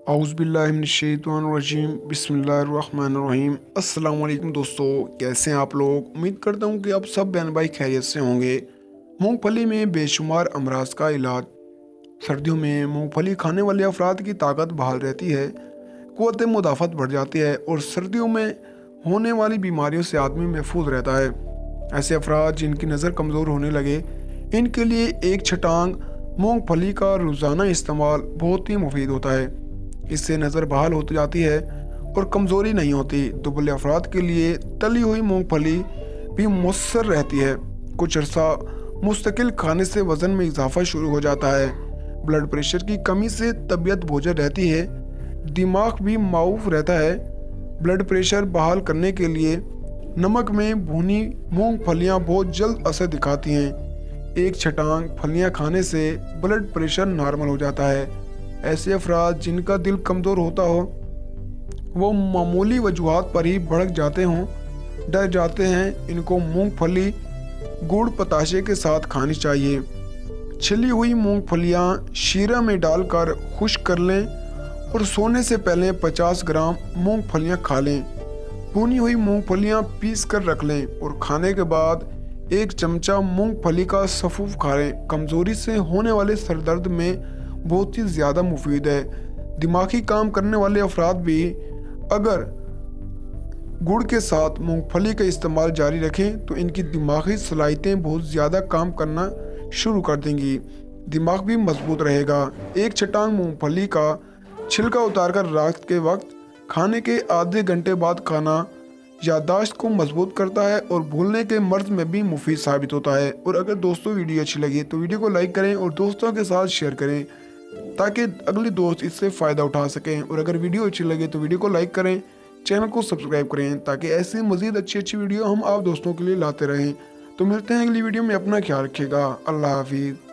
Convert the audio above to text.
औज़ुबिल्लाहिमिनश्शैतानिर्रजीम बिस्मिल्लाहिर्रहमानिर्रहीम। अस्सलाम वालेकुम दोस्तों, कैसे हैं आप लोग। उम्मीद करता हूँ कि आप सब बहन भाई खैरियत से होंगे। मूंगफली में बेशुमार अमराज का इलाज। सर्दियों में मूंगफली खाने वाले अफराद की ताकत बहाल रहती है, क़ुव्वत मुदाफ़त बढ़ जाती है और सर्दियों में होने वाली बीमारियों से आदमी महफूज रहता है। ऐसे अफराद जिनकी नज़र कमज़ोर होने लगे, इनके लिए एक छटांग मूंगफली का रोज़ाना इस्तेमाल बहुत ही मुफीद होता है। इससे नज़र बहाल होती जाती है और कमज़ोरी नहीं होती। दुबले अफराद के लिए तली हुई मूंगफली भी मुयस्सर रहती है। कुछ अरसा मुस्तकिल खाने से वज़न में इजाफा शुरू हो जाता है। ब्लड प्रेशर की कमी से तबीयत बोझल रहती है, दिमाग भी माऊफ रहता है। ब्लड प्रेशर बहाल करने के लिए नमक में भुनी मूंगफलियां बहुत जल्द असर दिखाती हैं। एक छटांग फलियां खाने से ब्लड प्रेशर नॉर्मल हो जाता है। ऐसे अफराद जिनका दिल कमज़ोर होता हो, वो मामूली वजूहात पर ही भड़क जाते हों, डर जाते हैं, इनको मूंगफली गुड़ पताशे के साथ खानी चाहिए। छिली हुई मूंगफलियां शीरा में डालकर खुश्क कर लें और सोने से पहले 50 ग्राम मूंगफलियां खा लें। भुनी हुई मूंगफलियां पीस कर रख लें और खाने के बाद 1 चमचा मूंगफली का सफ़ूफ खा लें। कमज़ोरी से होने वाले सरदर्द में बहुत ही ज़्यादा मुफीद है। दिमागी काम करने वाले अफराद भी अगर गुड़ के साथ मूंगफली का इस्तेमाल जारी रखें तो इनकी दिमागी सलाहियतें बहुत ज़्यादा काम करना शुरू कर देंगी। दिमाग भी मजबूत रहेगा। एक छटांग मूंगफली का छिलका उतारकर रात के वक्त खाने के आधे घंटे बाद खाना याददाश्त को मजबूत करता है और भूलने के मर्ज में भी मुफीद साबित होता है। और अगर दोस्तों वीडियो अच्छी लगी तो वीडियो को लाइक करें और दोस्तों के साथ शेयर करें ताकि अगले दोस्त इससे फ़ायदा उठा सकें। और अगर वीडियो अच्छी लगे तो वीडियो को लाइक करें, चैनल को सब्सक्राइब करें ताकि ऐसी मज़ीद अच्छी वीडियो हम आप दोस्तों के लिए लाते रहें। तो मिलते हैं अगली वीडियो में। अपना ख्याल रखिएगा। अल्लाह हाफिज़।